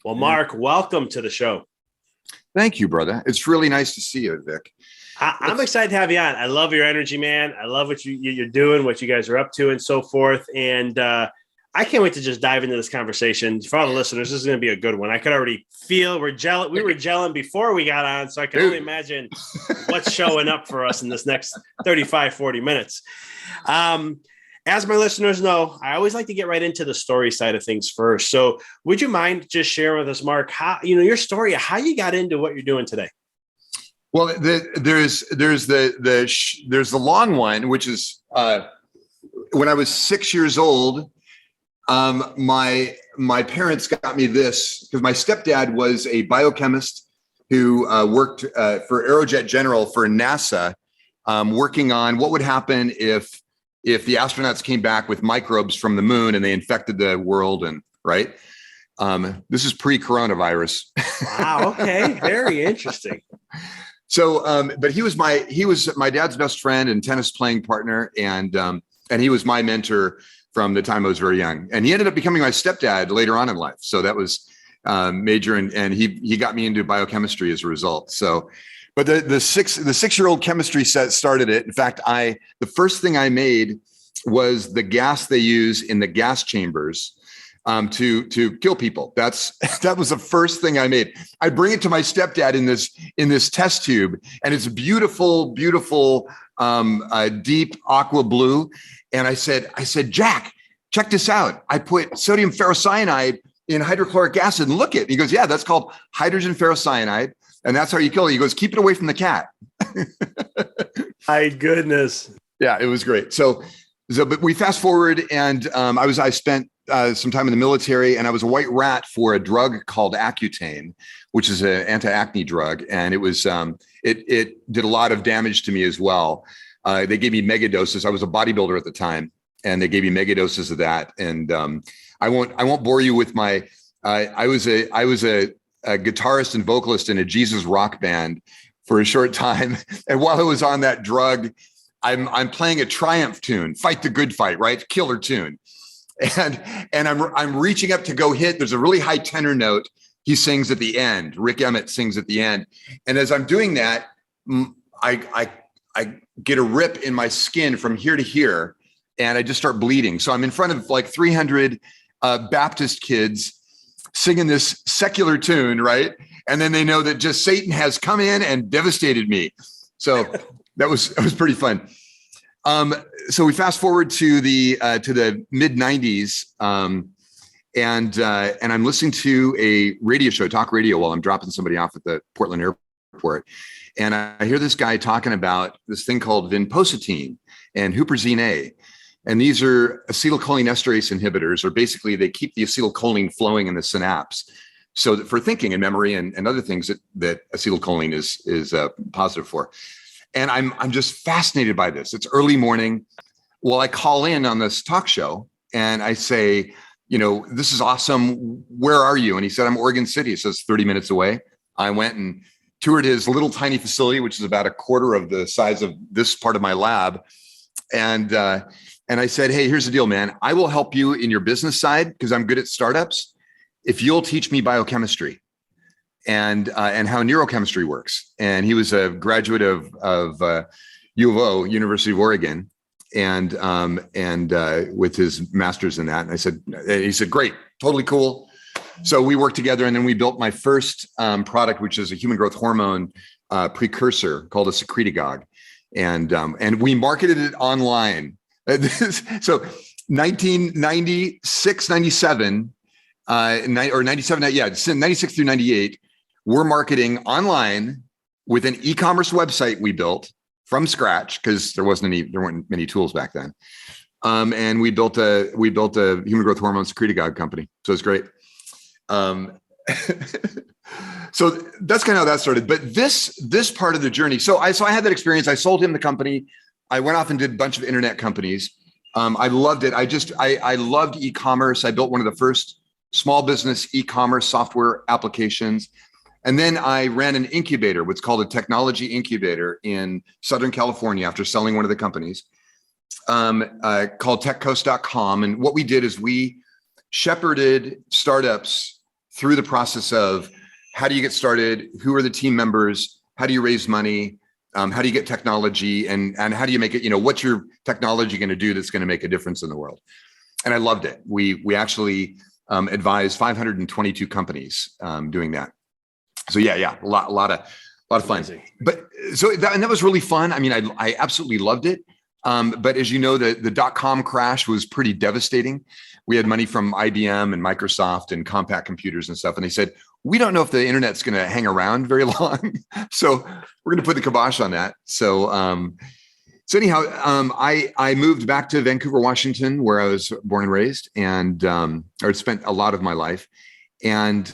Well, Mark, welcome to the show. Thank you, brother. It's really nice to see you, Vic. I'm excited to have you on. I love your energy, man. I love what you're doing, what you guys are up to and so forth. And I can't wait to just dive into this conversation. For all the listeners, this is going to be a good one. I could already feel we were gelling before we got on, so I can only imagine what's showing up for us in this next 35, 40 minutes. As my listeners know, I always like to get right into the story side of things first. So would you mind just sharing with us, Mark, how, your story, how you got into what you're doing today? Well, there's the long one, which is when I was 6 years old, my parents got me this because my stepdad was a biochemist who worked for Aerojet General for NASA, working on what would happen if the astronauts came back with microbes from the moon and they infected the world. And right, this is pre-coronavirus. Wow. Okay. Very interesting. So, but he was my dad's best friend and tennis playing partner, and he was my mentor from the time I was very young. And he ended up becoming my stepdad later on in life. So that was major, and he got me into biochemistry as a result. So, but the 6-year-old chemistry set started it. In fact, the first thing I made was the gas they use in the gas chambers to kill people. That was the first thing I made. I bring it to my stepdad in this test tube, and it's beautiful, deep aqua blue. And I said, Jack, check this out. I put sodium ferrocyanide in hydrochloric acid, and look it. He goes, yeah, that's called hydrogen ferrocyanide, and that's how you kill it. He goes, keep it away from the cat. My goodness. Yeah, it was great. So but we fast forward, and I spent some time in the military, and I was a white rat for a drug called Accutane, which is an anti-acne drug. And it was, it did a lot of damage to me as well. They gave me mega doses. I was a bodybuilder at the time, and they gave me mega doses of that. And I won't bore you with my, I was a guitarist and vocalist in a Jesus rock band for a short time. And while I was on that drug, I'm playing a Triumph tune, Fight the Good Fight, right? Killer tune. And I'm reaching up to go hit. There's a really high tenor note he sings at the end. Rick Emmett sings at the end. And as I'm doing that, I get a rip in my skin from here to here, and I just start bleeding. So I'm in front of like 300 Baptist kids singing this secular tune, right? And then they know that just Satan has come in and devastated me. So that was pretty fun. So we fast forward to the mid 90s, and I'm listening to a radio show, talk radio, while I'm dropping somebody off at the Portland airport. And I hear this guy talking about this thing called vinpocetine and huperzine A. And these are acetylcholinesterase inhibitors, or basically they keep the acetylcholine flowing in the synapse. So that for thinking and memory and other things that acetylcholine is positive for. And I'm just fascinated by this. It's early morning. Well, I call in on this talk show and I say, this is awesome. Where are you? And he said, I'm Oregon City. He says 30 minutes away. I went and toured his little tiny facility, which is about a quarter of the size of this part of my lab. And I said, hey, here's the deal, man. I will help you in your business side because I'm good at startups if you'll teach me biochemistry and how neurochemistry works. And he was a graduate of U of O, University of Oregon, and with his master's in that. And he said, great, totally cool. So we worked together, and then we built my first product, which is a human growth hormone precursor called a secretagogue. And we marketed it online. So 1996, 97, or 97, yeah, 96 through 98, we're marketing online with an e-commerce website we built from scratch because there weren't many tools back then. And we built a human growth hormone secretagogue company. So it's great. So that's kind of how that started. But this part of the journey. So I had that experience. I sold him the company. I went off and did a bunch of internet companies. I loved it. I loved e-commerce. I built one of the first small business e-commerce software applications. And then I ran an incubator, what's called a technology incubator in Southern California after selling one of the companies, called techcoast.com. And what we did is we shepherded startups through the process of how do you get started? Who are the team members? How do you raise money? How do you get technology? And how do you make it, what's your technology going to do that's going to make a difference in the world? And I loved it. We actually advised 522 companies doing that. So yeah, a lot of fun. Amazing. But that was really fun. I mean, I absolutely loved it. But as you know, the dot-com crash was pretty devastating. We had money from IBM and Microsoft and Compaq Computers and stuff. And they said, we don't know if the internet's going to hang around very long. So we're going to put the kibosh on that. So anyhow, I moved back to Vancouver, Washington, where I was born and raised, and or spent a lot of my life. And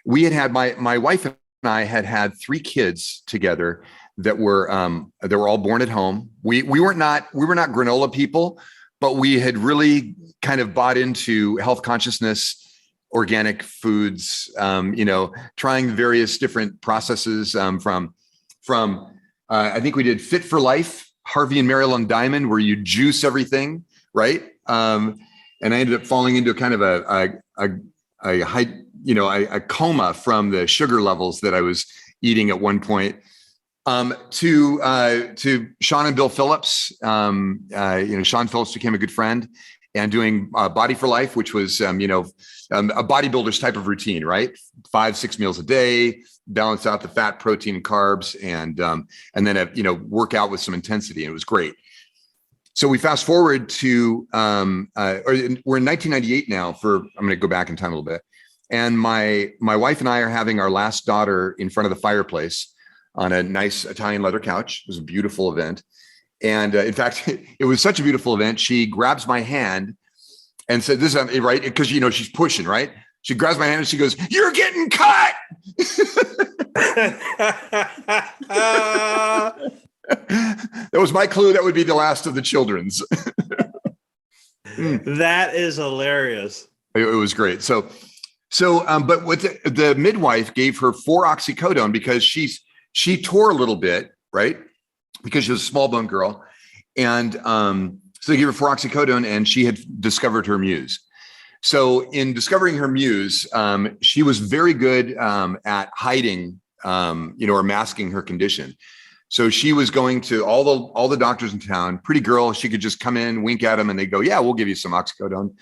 we had my wife and I had 3 kids together that were all born at home. We were not granola people, but we had really kind of bought into health consciousness, organic foods, trying various different processes from I think we did Fit for Life, Harvey and Marilyn Diamond, where you juice everything, right? And I ended up falling into kind of a coma from the sugar levels that I was eating at one point. To Sean and Bill Phillips, Sean Phillips became a good friend, and doing Body for Life, which was a bodybuilder's type of routine, right? 5-6 meals a day, balance out the fat, protein, and carbs, and then work out with some intensity. And it was great. So we fast forward to we're in 1998 now. I'm going to go back in time a little bit, and my wife and I are having our last daughter in front of the fireplace on a nice Italian leather couch. It was a beautiful event. And in fact, it was such a beautiful event. She grabs my hand and said, "This is right," because she's pushing, right? She grabs my hand and she goes, "You're getting cut." That was my clue. That would be the last of the children's. That is hilarious. It was great. So, but what the midwife gave her 4 oxycodone because she tore a little bit, right? Because she was a small bone girl. And so they gave her 4 oxycodone, and she had discovered her muse. So in discovering her muse, she was very good at hiding, or masking her condition. So she was going to all the doctors in town. Pretty girl, she could just come in, wink at them, and they go, "Yeah, we'll give you some oxycodone."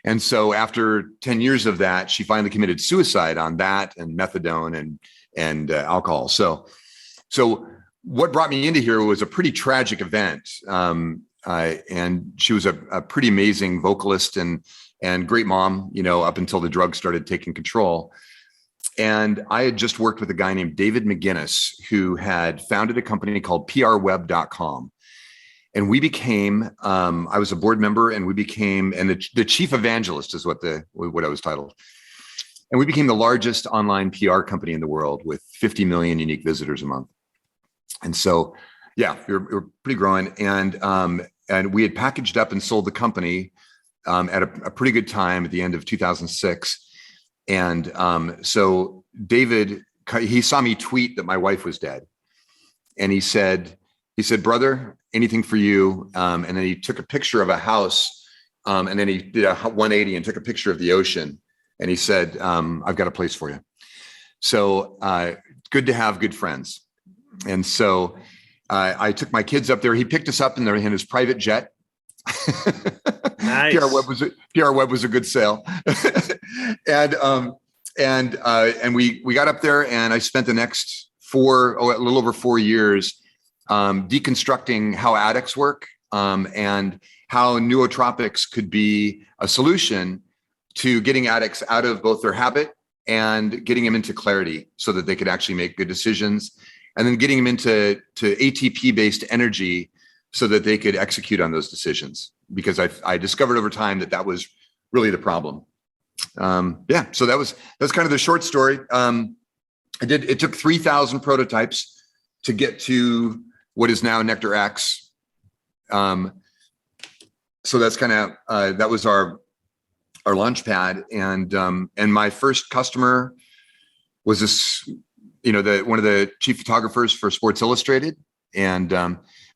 And so after 10 years of that, she finally committed suicide on that and methadone and alcohol. So what brought me into here was a pretty tragic event. And she was a pretty amazing vocalist and great mom, up until the drugs started taking control. And I had just worked with a guy named David McGinnis, who had founded a company called prweb.com. And we became, I was a board member, and we became, and the chief evangelist is what I was titled. And we became the largest online PR company in the world with 50 million unique visitors a month. And so, yeah, we're pretty growing. And we had packaged up and sold the company at a pretty good time at the end of 2006. And so David, he saw me tweet that my wife was dead. And he said, "Brother, anything for you." And then he took a picture of a house, and then he did a 180 and took a picture of the ocean. And he said, "I've got a place for you." So good to have good friends. And so I took my kids up there. He picked us up in his private jet. Nice. PR Web was a good sale. and we got up there, and I spent the next a little over 4 years deconstructing how addicts work, and how nootropics could be a solution to getting addicts out of both their habit and getting them into clarity so that they could actually make good decisions, and then getting them into ATP-based energy so that they could execute on those decisions. Because I discovered over time that was really the problem. So that's kind of the short story. It took 3,000 prototypes to get to what is now Nectar X. So that's kind of that was our launch pad, and my first customer was this, one of the chief photographers for Sports Illustrated, and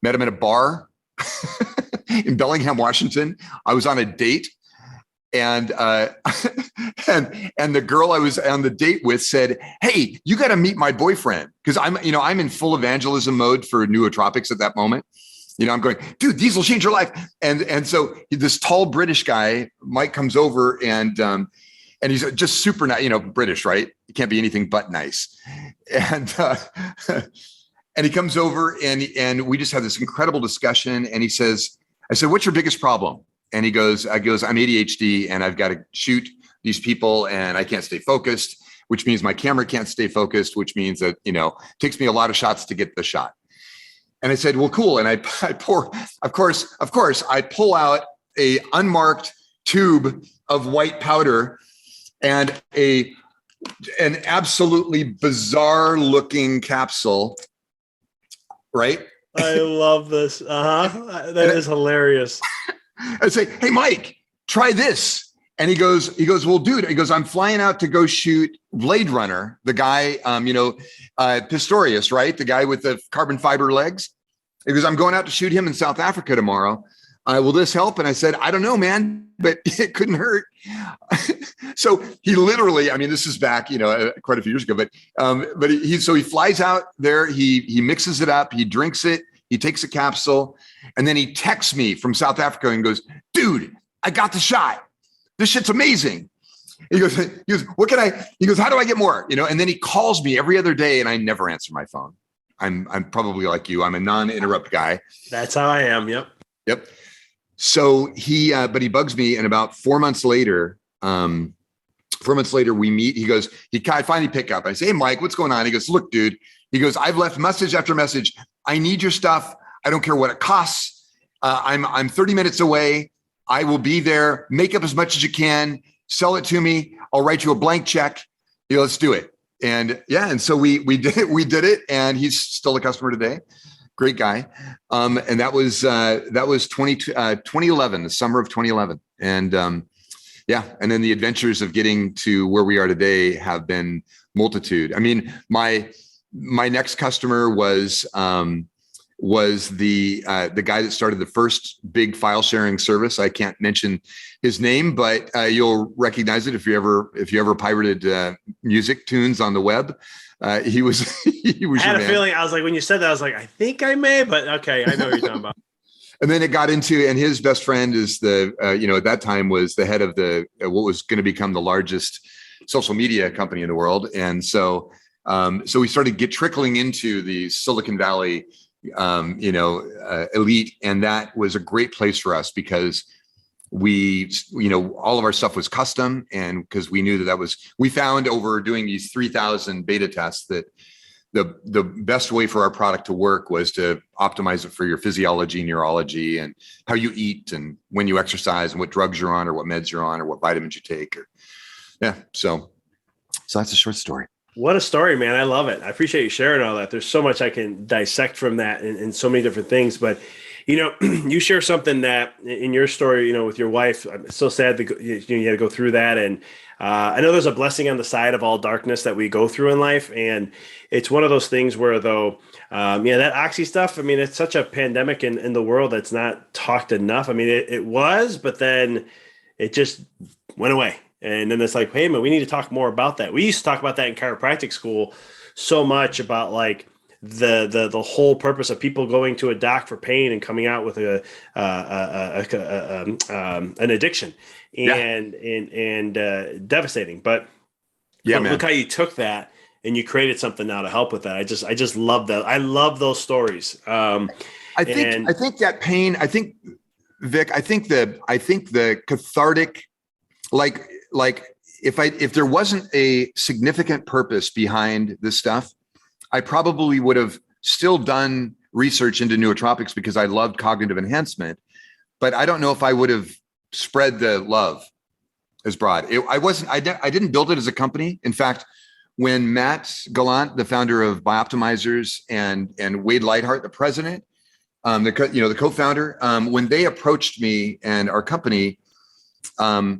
met him at a bar in Bellingham, Washington. I was on a date, And and the girl I was on the date with said, "Hey, you got to meet my boyfriend," because I'm in full evangelism mode for Nootropics at that moment. I'm going, dude, these will change your life. And so this tall British guy, Mike, comes over and he's just super nice, British, right? He can't be anything but nice. And and he comes over and we just have this incredible discussion. And he says, I said, "What's your biggest problem?" And he goes, "I'm ADHD and I've got to shoot these people and I can't stay focused, which means my camera can't stay focused, which means that, it takes me a lot of shots to get the shot." And I said, "Well, cool." And I pour, of course, I pull out a unmarked tube of white powder and an absolutely bizarre looking capsule, right? I love this. That is hilarious. I say, "Hey, Mike, try this." And he goes, "Well, dude," he goes, "I'm flying out to go shoot Blade Runner, the guy, Pistorius, right? The guy with the carbon fiber legs." He goes, "I'm going out to shoot him in South Africa tomorrow. Will this help?" And I said, "I don't know, man, but it couldn't hurt." So he literally, this is back, quite a few years ago, but he flies out there, he mixes it up, he drinks it, he takes a capsule, and then he texts me from South Africa and goes, "Dude, I got the shot. This shit's amazing." He goes, "What can he goes, "How do I get more?" And then he calls me every other day and I never answer my phone. I'm probably like you. I'm a non-interrupt guy. That's how I am. Yep. So but he bugs me. And about 4 months later, we meet. He goes, I finally pick up. I say, "Hey, Mike, what's going on?" He goes, "Look, dude," he goes, "I've left message after message. I need your stuff. I don't care what it costs. I'm 30 minutes away. I will be there. Make up as much as you can. Sell it to me. I'll write you a blank check. Let's do it." And yeah, and so we did it. We did it, and he's still a customer today. Great guy. And that was 2011, the summer of 2011. And yeah, and then the adventures of getting to where we are today have been multitude. My next customer was the guy that started the first big file sharing service. I can't mention his name, but you'll recognize it if you ever pirated music tunes on the web. He was. I had a feeling. I was like, when you said that, I was like, I think I may, but okay, I know what you're talking about. And then it got into, and his best friend is at that time was the head of what was going to become the largest social media company in the world. And so we started trickling into the Silicon Valley, elite. And that was a great place for us because all of our stuff was custom. And because we knew we found over doing these 3,000 beta tests that the best way for our product to work was to optimize it for your physiology, neurology, and how you eat and when you exercise and what drugs you're on or what meds you're on or what vitamins you take. So that's a short story. What a story, man. I love it. I appreciate you sharing all that. There's so much I can dissect from that and so many different things. But, you share something that in your story, with your wife, I'm so sad that you had to go through that. And I know there's a blessing on the side of all darkness that we go through in life. And it's one of those things where, though, that oxy stuff, it's such a pandemic in the world that's not talked enough. It was, but then it just went away. And then it's like, hey, man, we need to talk more about that. We used to talk about that in chiropractic school so much about like the whole purpose of people going to a doc for pain and coming out with an addiction and devastating. But look how you took that and you created something now to help with that. I just love that. I love those stories. I think that pain. I think, Vic. I think the cathartic, like if there wasn't a significant purpose behind this stuff, I probably would have still done research into nootropics because I loved cognitive enhancement, but I don't know if I would have spread the love as broad. I didn't build it as a company. In fact, when Matt Gallant, the founder of Bioptimizers, and Wade Lightheart, the president, the co-founder, when they approached me and our company, I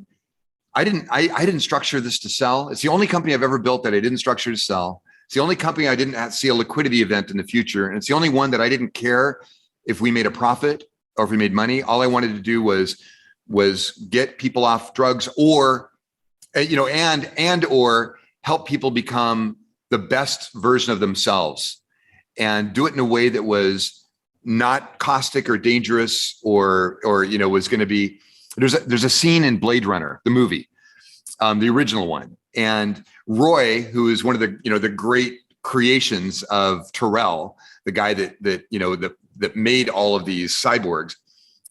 didn't structure this to sell. It's the only company I've ever built that I didn't structure to sell. It's the only company I didn't see a liquidity event in the future. And it's the only one that I didn't care if we made a profit or if we made money. All I wanted to do was get people off drugs, or or help people become the best version of themselves, and do it in a way that was not caustic or dangerous, or was going to be. There's a scene in Blade Runner, the movie, the original one, and Roy, who is one of the great creations of Terrell, the guy that made all of these cyborgs,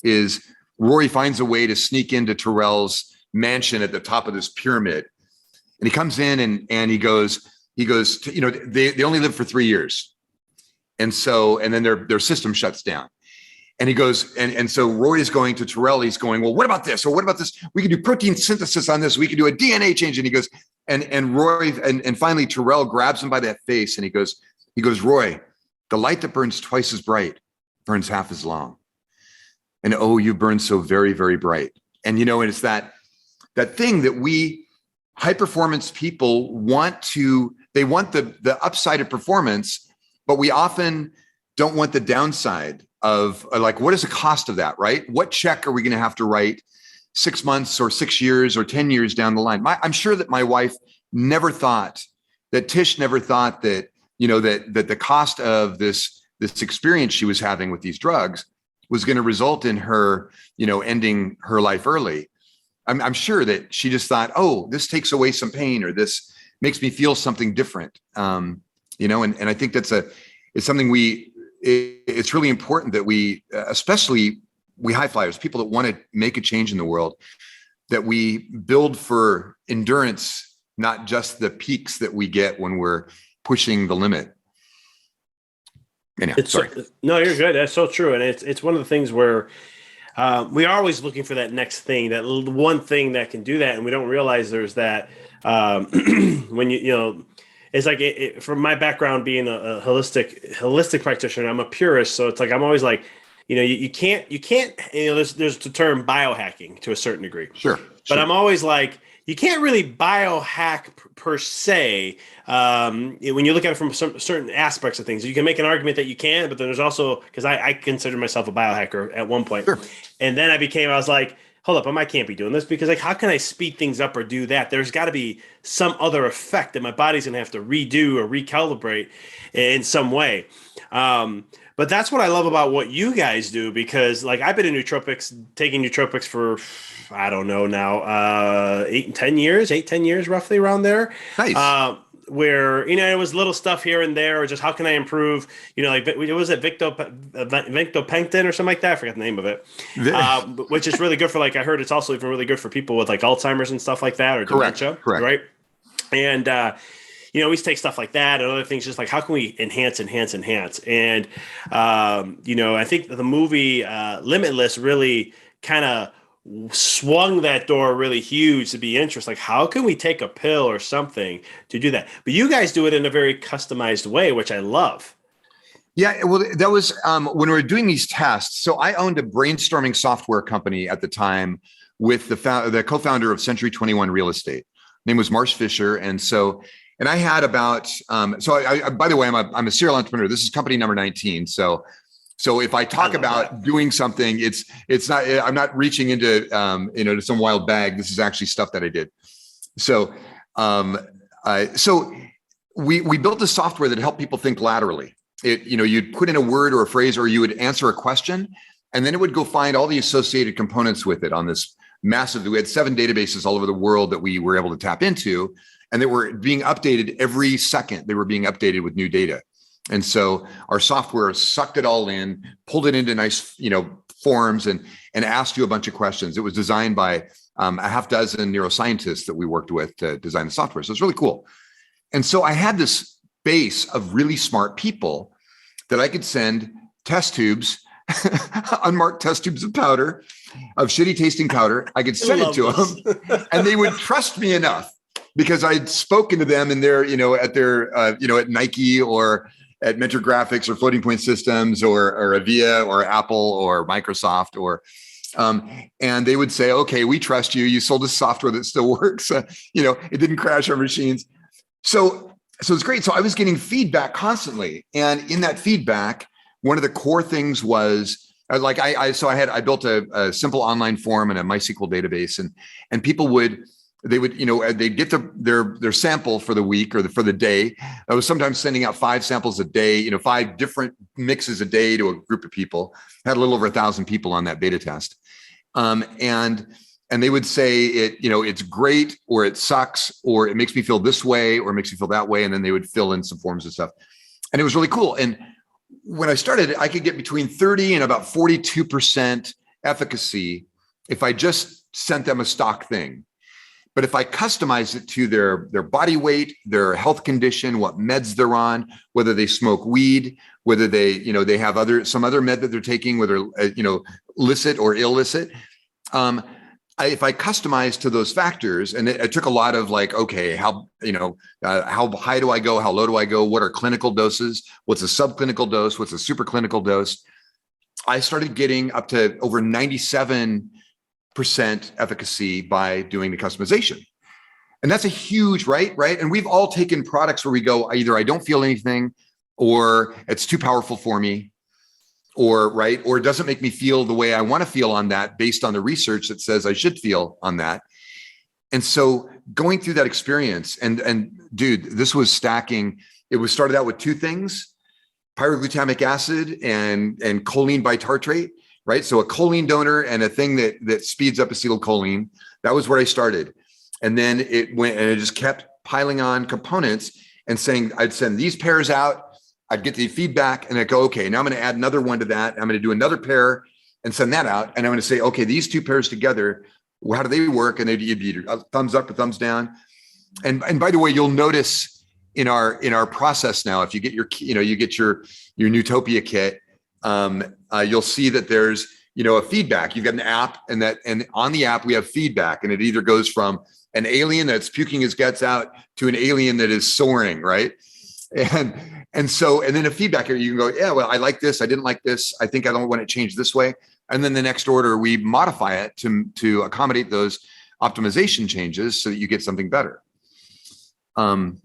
is Roy finds a way to sneak into Terrell's mansion at the top of this pyramid, and he comes in and he goes, they only live for 3 years, and then their system shuts down. And he goes, and so Roy is going to Terrell. He's going, well, what about this? Or what about this? We can do protein synthesis on this. We can do a DNA change. And he goes, and Roy, and finally Terrell grabs him by that face, and he goes, Roy, the light that burns twice as bright burns half as long. And oh, you burn so very, very bright. And and it's that thing that we high performance people want the upside of performance, but we often don't want the downside of, like, what is the cost of that, right? What check are we going to have to write 6 months or 6 years or 10 years down the line? I'm sure that my wife never thought, that Tish never thought that, that the cost of this experience she was having with these drugs was going to result in her, ending her life early. I'm sure that she just thought, oh, this takes away some pain, or this makes me feel something different. And I think it's something it's really important that we, especially we high flyers, people that want to make a change in the world, that we build for endurance, not just the peaks that we get when we're pushing the limit. Anyhow, sorry. No, you're good. That's so true. And it's one of the things where we are always looking for that next thing, that one thing that can do that. And we don't realize there's that when it's like, from my background being a holistic practitioner, I'm a purist. So it's like, I'm always like, you can't, there's the term biohacking to a certain degree. Sure. But I'm always like, you can't really biohack per se. When you look at it from certain aspects of things, you can make an argument that you can, but then there's also, because I consider myself a biohacker at one point. Sure. And then I was like, hold up, I can't be doing this, because, like, how can I speed things up or do that? There's got to be some other effect that my body's going to have to redo or recalibrate in some way. But that's what I love about what you guys do, because, like, I've been in taking nootropics for, I don't know now, 10 years, roughly around there. Nice. Where, it was little stuff here and there, or just how can I improve, like, what was it, Victopenctin or something like that? I forgot the name of it. Which is really good for, like, I heard it's also even really good for people with, like, Alzheimer's and stuff like that, or dementia. Correct. Right. And, we used to take stuff like that and other things, just like, how can we enhance? And, I think the movie Limitless really kind of swung that door really huge to be interested. Like, how can we take a pill or something to do that? But you guys do it in a very customized way, which I love. Yeah, well, that was when we were doing these tests. So I owned a brainstorming software company at the time with the co-founder of Century 21 Real Estate. His name was Marsh Fisher. And I had about, I by the way, I'm a serial entrepreneur. This is company number 19. So if I talk about doing something, it's not, I'm not reaching into, to some wild bag. This is actually stuff that I did. So we built a software that helped people think laterally. You'd put in a word or a phrase, or you would answer a question, and then it would go find all the associated components with it on this massive, we had 7 databases all over the world that we were able to tap into, and they were being updated every second. They were being updated with new data. And so our software sucked it all in, pulled it into nice, forms, and asked you a bunch of questions. It was designed by a half dozen neuroscientists that we worked with to design the software. So it's really cool. And so I had this base of really smart people that I could send test tubes, unmarked test tubes of powder, of shitty tasting powder. I could send it to them, and they would trust me enough because I'd spoken to them in their, at Nike or at Mentor Graphics or Floating Point Systems or Avia or Apple or Microsoft and they would say, okay, we trust you. You sold us software that still works. It didn't crash our machines. So it's great. So I was getting feedback constantly. And in that feedback, one of the core things was I built a simple online form and a MySQL database, and people they'd get their sample for the week or for the day. I was sometimes sending out 5 samples a day, 5 different mixes a day to a group of people. Had a little over 1,000 people on that beta test. And they would say it's great, or it sucks, or it makes me feel this way, or it makes me feel that way. And then they would fill in some forms and stuff. And it was really cool. And when I started, I could get between 30 and about 42% efficacy if I just sent them a stock thing. But if I customize it to their body weight, their health condition, what meds they're on, whether they smoke weed, whether they have some other med that they're taking, whether licit or illicit, if I customize to those factors, and it took a lot of okay, how high do I go? How low do I go? What are clinical doses? What's a subclinical dose? What's a superclinical dose? I started getting up to over 97% efficacy by doing the customization. And that's a huge, right? And we've all taken products where we go, either I don't feel anything, or it's too powerful for me, or it doesn't make me feel the way I want to feel on that based on the research that says I should feel on that. And so going through that experience, and dude, this was stacking. It was started out with 2 things: pyroglutamic acid and choline bitartrate, right? So a choline donor and a thing that speeds up acetylcholine. That was where I started. And then it went, and it just kept piling on components and saying, I'd send these pairs out, I'd get the feedback, and I'd go, okay, now I'm going to add another one to that. I'm going to do another pair and send that out. And I'm going to say, okay, these 2 pairs together, how do they work? And they'd be a thumbs up or thumbs down. And by the way, you'll notice in our process now, if you get your Nootopia kit, you'll see that there's a feedback. You've got an app, and on the app we have feedback, and it either goes from an alien that's puking his guts out to an alien that is soaring, right? And then a feedback here, you can go, yeah, well, I like this. I didn't like this. I think I don't want it changed this way. And then the next order, we modify it to accommodate those optimization changes so that you get something better. So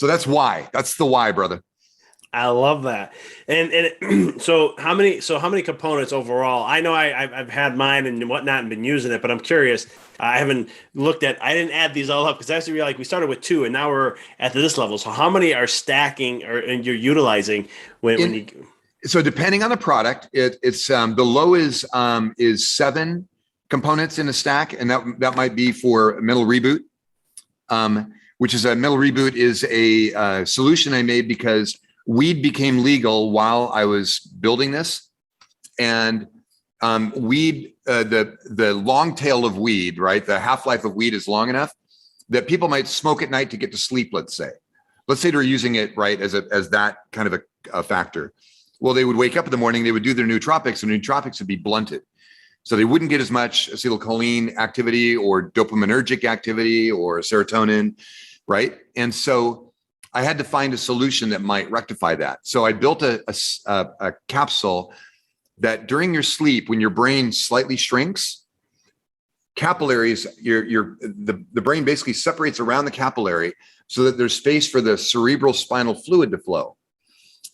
that's why. That's the why, brother. I love that. And so how many components overall? I know I've had mine and whatnot and been using it, but I'm curious. I haven't looked at. I didn't add these all up because I actually realized we started with 2 and now we're at this level. So how many are stacking and you're utilizing when you? So depending on the product, it's the low is 7 components in a stack, and that might be for mental reboot, which is a mental reboot is a solution I made because weed became legal while I was building this, and weed, the long tail of weed, right? The half-life of weed is long enough that people might smoke at night to get to sleep. Let's say they're using it right as that kind of a factor. Well, they would wake up in the morning, they would do their nootropics, and nootropics would be blunted, so they wouldn't get as much acetylcholine activity or dopaminergic activity or serotonin, right? And so I had to find a solution that might rectify that. So I built a capsule that during your sleep, when your brain slightly shrinks, capillaries, the brain basically separates around the capillary so that there's space for the cerebral spinal fluid to flow.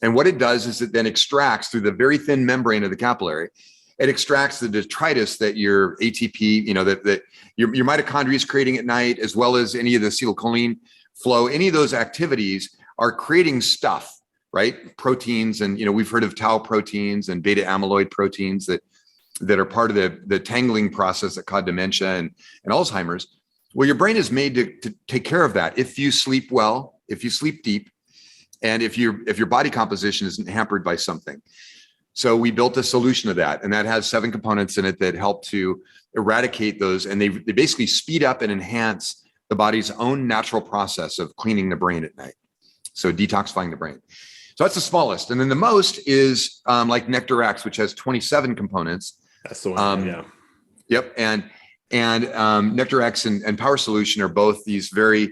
And what it does is it then extracts through the very thin membrane of the capillary. It extracts the detritus that your ATP, that your mitochondria is creating at night, as well as any of the acetylcholine flow. Any of those activities are creating stuff, right? Proteins, and we've heard of tau proteins and beta amyloid proteins that are part of the tangling process that cause dementia and Alzheimer's. Well, your brain is made to take care of that if you sleep well, if you sleep deep, and if your body composition isn't hampered by something. So we built a solution to that, and that has 7 components in it that help to eradicate those, and they basically speed up and enhance the body's own natural process of cleaning the brain at night. So detoxifying the brain. So that's the smallest. And then the most is like Nectar X, which has 27 components. That's the one, yeah. Yep. And Nectar X and Power Solution are both these very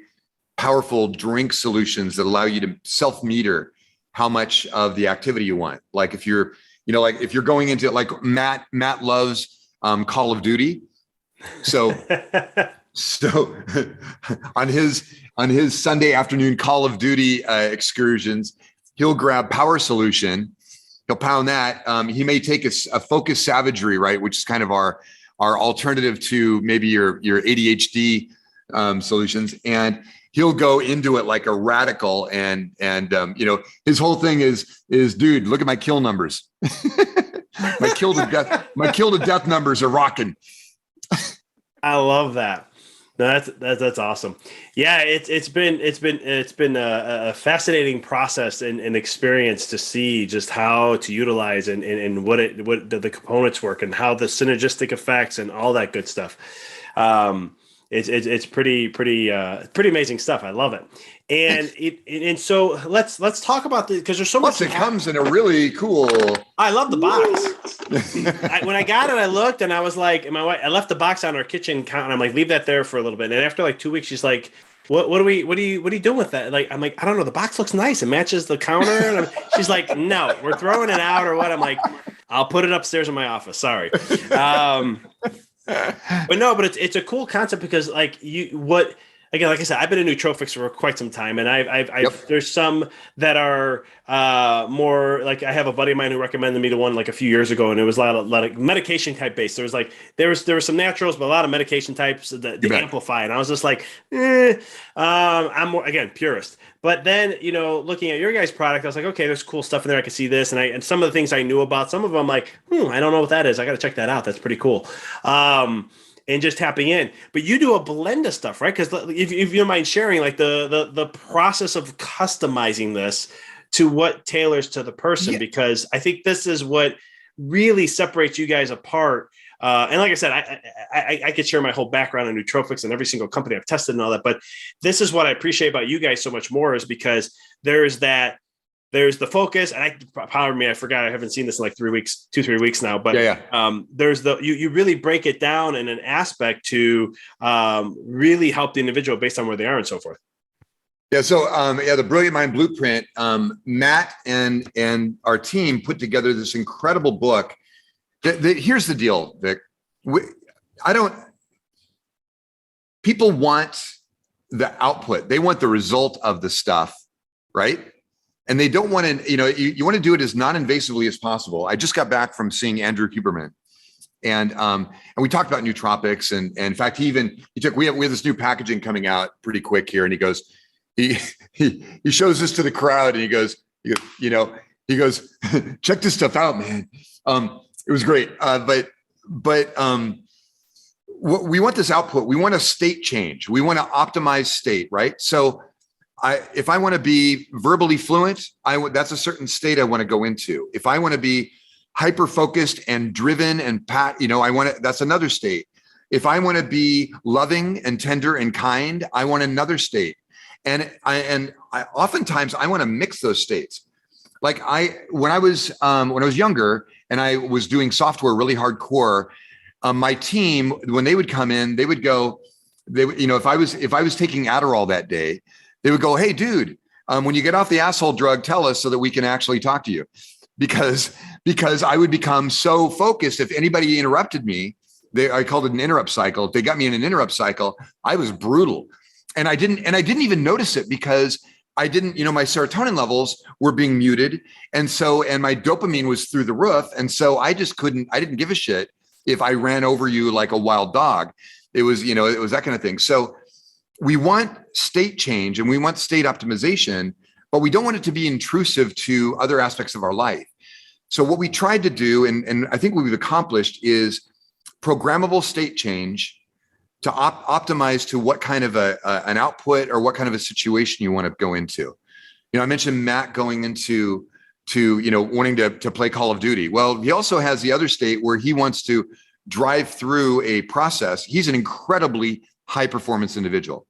powerful drink solutions that allow you to self-meter how much of the activity you want. Like if you're going into like Matt loves Call of Duty. So on his Sunday afternoon Call of Duty excursions, he'll grab Power Solution He'll pound that. He may take a focused savagery, right, which is kind of our alternative to maybe your ADHD solutions, and he'll go into it like a radical. And his whole thing is dude, look at my kill numbers. my kill to death numbers are rocking. I love that. No, that's awesome. Yeah, it's been a fascinating process and experience to see just how to utilize and what the components work and how the synergistic effects and all that good stuff. It's pretty amazing stuff. I love it. And so let's talk about this, because there's so much. Plus, it comes in a really cool. I love the box. When I got it, I looked and I was like, and my wife, I left the box on our kitchen counter. And I'm like, leave that there for a little bit. And after like 2 weeks, she's like, what are you doing with that? Like, I'm like, I don't know. The box looks nice. It matches the counter. And she's like, no, we're throwing it out or what? I'm like, I'll put it upstairs in my office. Sorry. But it's a cool concept because again, like I said, I've been in nootropics for quite some time, and I've there's some that are more like, I have a buddy of mine who recommended me to one like a few years ago, and it was a lot of medication type based. There were some naturals, but a lot of medication types that amplify, and I was just like, I'm more, again, purist. But then, looking at your guys' product, I was like, okay, there's cool stuff in there. I can see this, and some of the things I knew about, some of them I'm like, I don't know what that is. I got to check that out. That's pretty cool. And just tapping in. But you do a blend of stuff, right? Because if you don't mind sharing, like the process of customizing this to what tailors to the person, because I think this is what really separates you guys apart. And like I said, I could share my whole background in nootropics and every single company I've tested and all that. But this is what I appreciate about you guys so much more, is because there's the focus, and pardon me, I forgot, I haven't seen this in like 3 weeks now, but there's you really break it down in an aspect to really help the individual based on where they are and so forth. Yeah. So, the Brilliant Mind Blueprint, Matt and our team put together this incredible book. Here's the deal, Vic. People want the output. They want the result of the stuff, right? And they don't want to, you want to do it as non-invasively as possible. I just got back from seeing Andrew Huberman, and we talked about nootropics. And in fact, we have this new packaging coming out pretty quick here. And he goes, he shows this to the crowd, and he goes, check this stuff out, man. It was great. But we want this output. We want a state change. We want to optimize state, right? So if I want to be verbally fluent, that's a certain state I want to go into. If I want to be hyper focused and driven and that's another state. If I want to be loving and tender and kind, I want another state. And oftentimes I want to mix those states. Like when I was younger and I was doing software really hardcore, my team, when they would come in, they would go, if I was taking Adderall that day, they would go, hey, dude, when you get off the asshole drug, tell us so that we can actually talk to you. Because I would become so focused. If anybody interrupted me, I called it an interrupt cycle. If they got me in an interrupt cycle, I was brutal. And I didn't even notice it because I didn't, my serotonin levels were being muted. And my dopamine was through the roof. And so I didn't give a shit if I ran over you like a wild dog. It was that kind of thing. So we want state change and we want state optimization, but we don't want it to be intrusive to other aspects of our life. So what we tried to do, and I think what we've accomplished, is programmable state change to optimize to what kind of an output or what kind of a situation you want to go into. I mentioned Matt going into wanting to play Call of Duty. Well, he also has the other state where he wants to drive through a process. He's an incredibly high performance individual.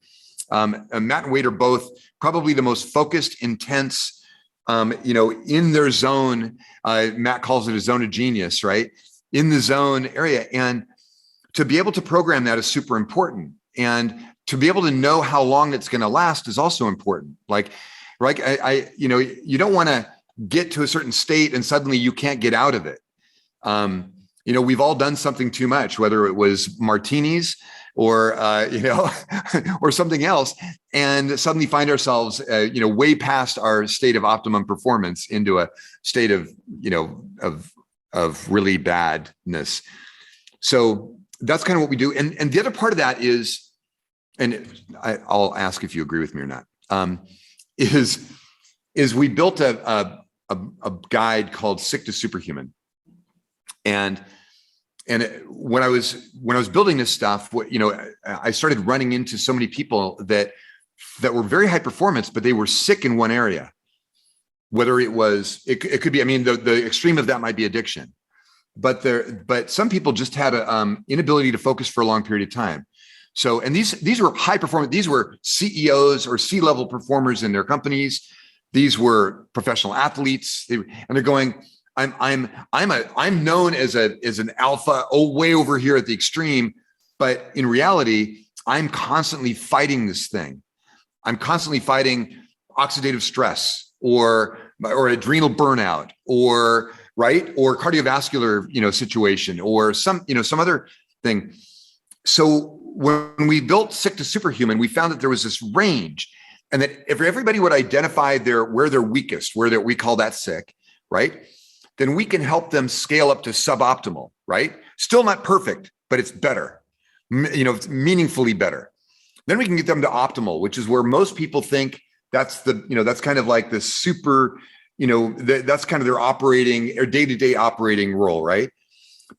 Matt and Wade are both probably the most focused, intense, in their zone. Matt calls it a zone of genius, right? In the zone area. And to be able to program that is super important. And to be able to know how long it's going to last is also important. Like, right? You don't want to get to a certain state and suddenly you can't get out of it. We've all done something too much, whether it was martinis, or or something else, and suddenly find ourselves way past our state of optimum performance into a state of of really badness. So that's kind of what we do. And the other part of that is, and I'll ask if you agree with me or not, is we built a guide called Sick to Superhuman. And when I was building this stuff, I started running into so many people that were very high performance, but they were sick in one area. Whether it could be, I mean, the extreme of that might be addiction, but some people just had an inability to focus for a long period of time. So, and these were high performance. These were CEOs or C-level performers in their companies. These were professional athletes, and they're going, I'm known as an alpha, way over here at the extreme, but in reality, I'm constantly fighting this thing. I'm constantly fighting oxidative stress or adrenal burnout or cardiovascular situation or some other thing. So when we built Sick to Superhuman, we found that there was this range, and that if everybody would identify where they're weakest, we call that sick, right? Then we can help them scale up to suboptimal, right? Still not perfect, but it's better, it's meaningfully better. Then we can get them to optimal, which is where most people think that's that's kind of like the super, that's kind of their operating or day-to-day operating role, right?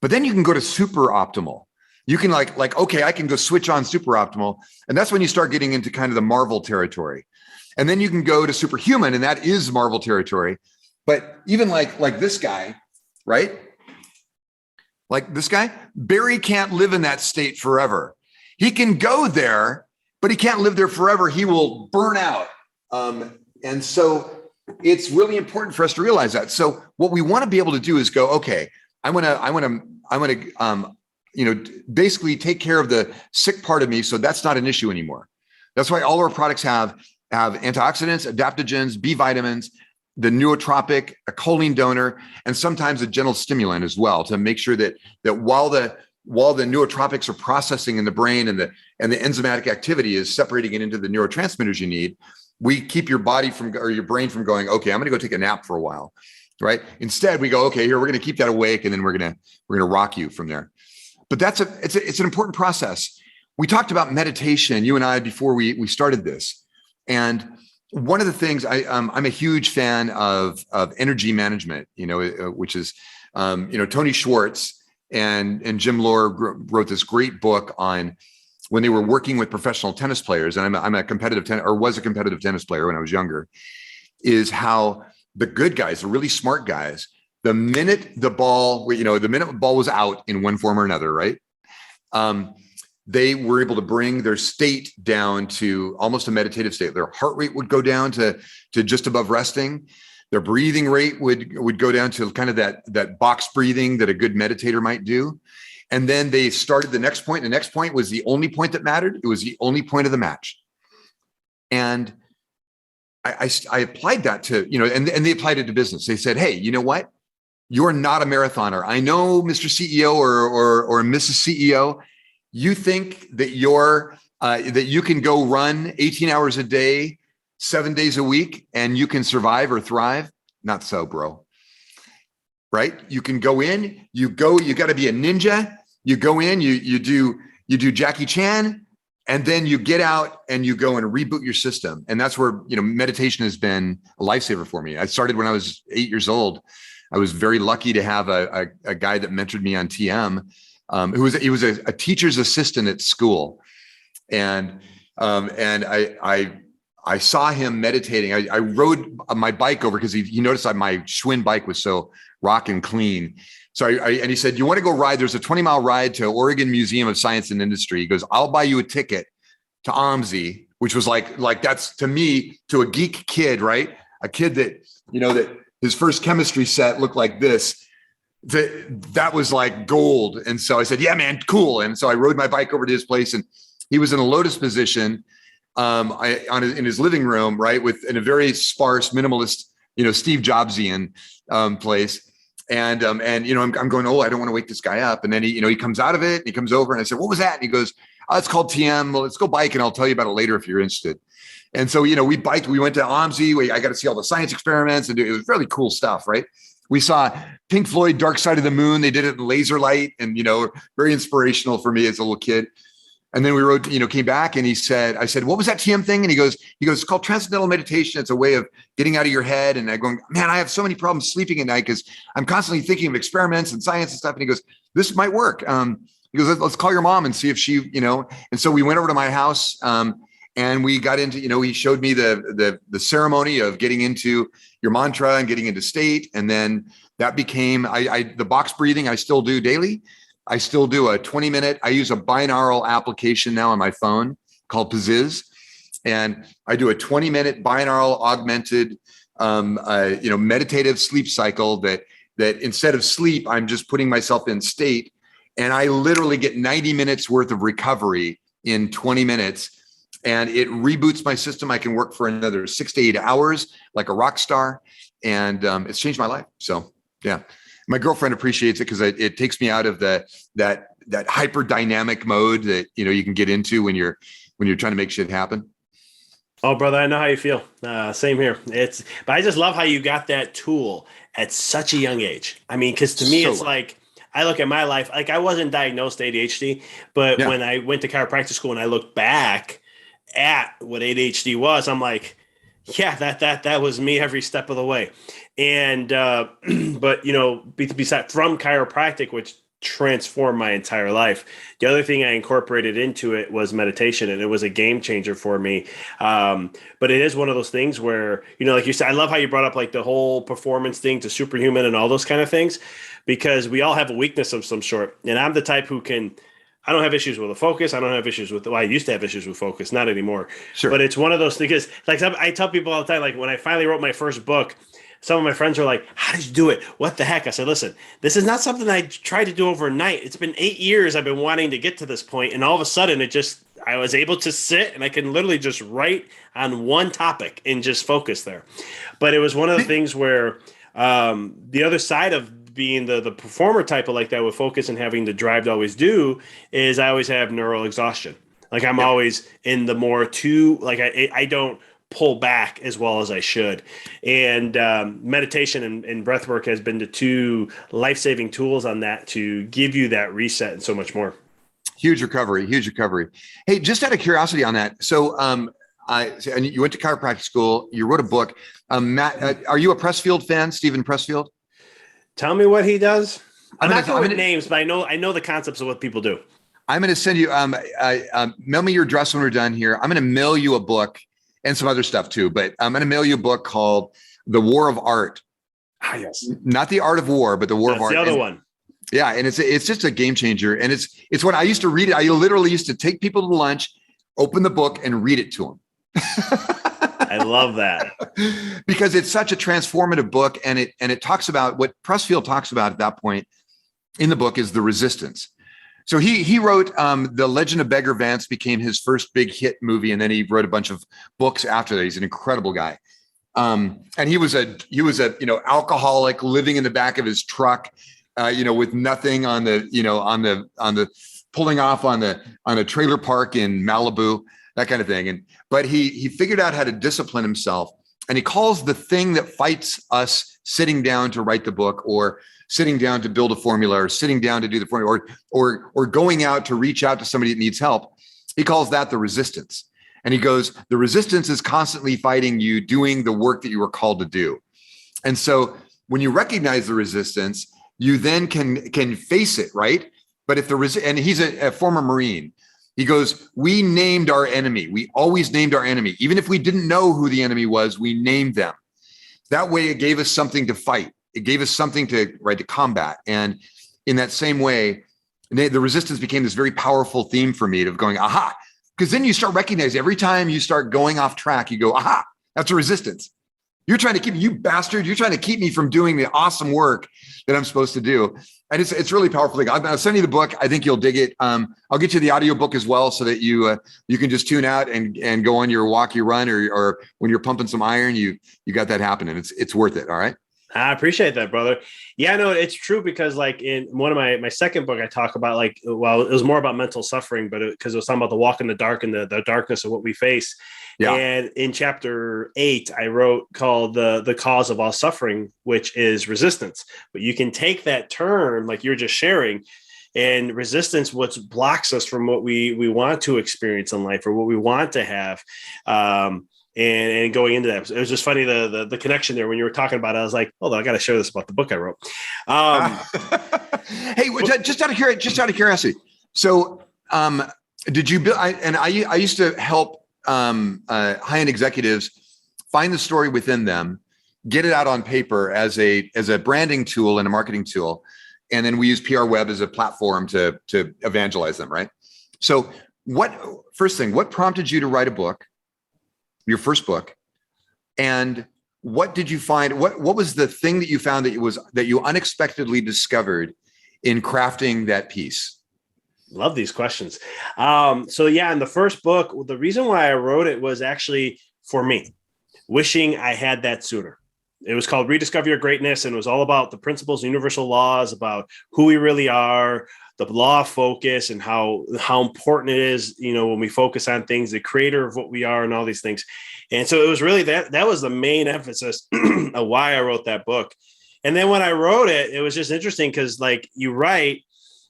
But then you can go to super optimal. You can okay, I can go switch on super optimal. And that's when you start getting into kind of the Marvel territory. And then you can go to superhuman, and that is Marvel territory. But even like this guy, right? Like this guy, Barry can't live in that state forever. He can go there, but he can't live there forever. He will burn out. And so it's really important for us to realize that. So what we want to be able to do is go, okay, I want to basically take care of the sick part of me. So that's not an issue anymore. That's why all our products have antioxidants, adaptogens, B vitamins, the nootropic, a choline donor, and sometimes a gentle stimulant as well, to make sure that while the nootropics are processing in the brain and the enzymatic activity is separating it into the neurotransmitters you need, we keep your body or your brain from going, okay, I'm going to go take a nap for a while, right? Instead, we go, okay, here, we're going to keep that awake, and then we're going to rock you from there. But it's an important process. We talked about meditation, you and I, before we started this. And one of the things I'm a huge fan of energy management, which is, Tony Schwartz and Jim Lohr wrote this great book on when they were working with professional tennis players. And I'm a competitive was a competitive tennis player when I was younger, is how the good guys, the really smart guys, the minute the ball was out in one form or another, right? They were able to bring their state down to almost a meditative state. Their heart rate would go down to just above resting. Their breathing rate would go down to kind of that box breathing that a good meditator might do. And then they started the next point. The next point was the only point that mattered. It was the only point of the match. And I applied that to, and they applied it to business. They said, hey, you know what? You're not a marathoner. I know, Mr. CEO or Mrs. CEO, you think that that you can go run 18 hours a day, 7 days a week, and you can survive or thrive? Not so, bro. Right? You can go in, you got to be a ninja. You go in, you do Jackie Chan, and then you get out and you go and reboot your system. And that's where, meditation has been a lifesaver for me. I started when I was 8 years old. I was very lucky to have a guy that mentored me on TM, he was a teacher's assistant at school. And I saw him meditating. I rode my bike over because he noticed that my Schwinn bike was so rock and clean. So and he said, you want to go ride? There's a 20-mile ride to Oregon Museum of Science and Industry. He goes, I'll buy you a ticket to OMSI, which was like that's, to me, to a geek kid, right? A kid that, that his first chemistry set looked like this. That was like gold. And so I said, yeah, man, cool. And so I rode my bike over to his place, and he was in a lotus position in his living room, right, in a very sparse, minimalist, Steve Jobsian place. And I'm going, oh, I don't want to wake this guy up. And then he comes out of it and he comes over, and I said, what was that? And he goes, Oh, it's called TM. Well, let's go bike and I'll tell you about it later if you're interested. And so, we biked, we went to OMSI. I got to see all the science experiments and it was really cool stuff, right? We saw Pink Floyd, Dark Side of the Moon. They did it in laser light and, very inspirational for me as a little kid. And then we rode, came back and I said, what was that TM thing? And he goes, it's called transcendental meditation. It's a way of getting out of your head. And I'm going, man, I have so many problems sleeping at night because I'm constantly thinking of experiments and science and stuff. And he goes, this might work. He goes, let's call your mom and see if she, and so we went over to my house and we got into, he showed me the ceremony of getting into your mantra and getting into state. And then that became, the box breathing I still do daily. I still do a 20-minute. I use a binaural application now on my phone called Pizziz. And I do a 20-minute binaural augmented, meditative sleep cycle that instead of sleep, I'm just putting myself in state. And I literally get 90 minutes worth of recovery in 20 minutes. And it reboots my system. I can work for another 6 to 8 hours like a rock star. And it's changed my life. So, yeah. My girlfriend appreciates it because it takes me out of that hyper dynamic mode that you can get into when you're trying to make shit happen. Oh, brother, I know how you feel. Same here. But I just love how you got that tool at such a young age. I mean, because to me, it's like I look at my life like I wasn't diagnosed ADHD, but when I went to chiropractic school and I look back at what ADHD was, I'm like, yeah, that was me every step of the way. And, but, besides from chiropractic, which transformed my entire life, the other thing I incorporated into it was meditation, and it was a game changer for me. But it is one of those things where, like you said, I love how you brought up like the whole performance thing to superhuman and all those kind of things, because we all have a weakness of some sort. And I'm the type who I don't have issues with the focus. I don't have issues with, I used to have issues with focus, not anymore. Sure. But it's one of those things, like I tell people all the time, like when I finally wrote my first book, some of my friends are like, how did you do it? What the heck? I said, listen, this is not something I tried to do overnight. It's been 8 years I've been wanting to get to this point, and all of a sudden I was able to sit and I can literally just write on one topic and just focus there. But it was one of the things where the other side of being the performer type of like that with focus and having the drive to always do is I always have neural exhaustion. Like I'm always in the more I don't pull back as well as I should. And meditation and breath work has been the two life-saving tools on that to give you that reset and so much more. Huge recovery. Hey, just out of curiosity on that. So and you went to chiropractic school, you wrote a book. Matt, are you a Pressfield fan, Stephen Pressfield? Tell me what he does. I'm not good with names, but I know the concepts of what people do. I'm going to send you, mail me your address when we're done here. I'm going to mail you a book and some other stuff too, but I'm going to mail you a book called The War of Art. Ah, yes. Not the art of war, but the war of art. The other one. Yeah. And it's just a game changer. And it's when I used to read it. I literally used to take people to lunch, open the book and read it to them. I love that. Because it's such a transformative book. And it talks about what Pressfield talks about at that point in the book is the resistance. So he wrote The Legend of Beggar Vance became his first big hit movie, and then he wrote a bunch of books after that. He's an incredible guy, and he was a alcoholic living in the back of his truck, with nothing on the pulling off on a trailer park in Malibu, that kind of thing. But he figured out how to discipline himself, and he calls the thing that fights us sitting down to write the book, or sitting down to build a formula, or sitting down to do the formula, or going out to reach out to somebody that needs help. He calls that the resistance. And he goes, the resistance is constantly fighting you doing the work that you were called to do. And so when you recognize the resistance, you then can face it, right? But if and he's a former Marine, he goes, we named our enemy. We always named our enemy. Even if we didn't know who the enemy was, we named them. That way it gave us something to fight. It gave us something to combat. And in that same way, the resistance became this very powerful theme for me of going, aha, because then you start recognizing every time you start going off track, you go, aha, that's a resistance. You're trying to keep you're trying to keep me from doing the awesome work that I'm supposed to do. And it's really powerful. I'll send you the book. I think you'll dig it. I'll get you the audiobook as well so that you can just tune out and go on your walk, you run, or when you're pumping some iron, you got that happening. It's worth it. All right. I appreciate that, brother. Yeah, no, it's true because like in one of my second book, I talk about like, well, it was more about mental suffering, but because it was talking about the walk in the dark and the darkness of what we face. Yeah. And in chapter 8, I wrote called the cause of all suffering, which is resistance. But you can take that term, like you're just sharing, and resistance, what blocks us from what we want to experience in life or what we want to have. And going into that, it was just funny the connection there when you were talking about it. I was like, hold on, I got to share this about the book I wrote. Hey, just out of curiosity. So, did you build? I used to help high-end executives find the story within them, get it out on paper as a branding tool and a marketing tool, and then we use PR Web as a platform to evangelize them, right? So, what prompted you to write a book? Your first book, and what did you find? What was the thing that you found that you unexpectedly discovered in crafting that piece? Love these questions. So yeah, in the first book, the reason why I wrote it was actually for me, wishing I had that sooner. It was called Rediscover Your Greatness, and it was all about the principles, universal laws, about who we really are, the law of focus, and how important it is, when we focus on things, the creator of what we are, and all these things. And so it was really that was the main emphasis of why I wrote that book. And then when I wrote it, it was just interesting because, like, you write.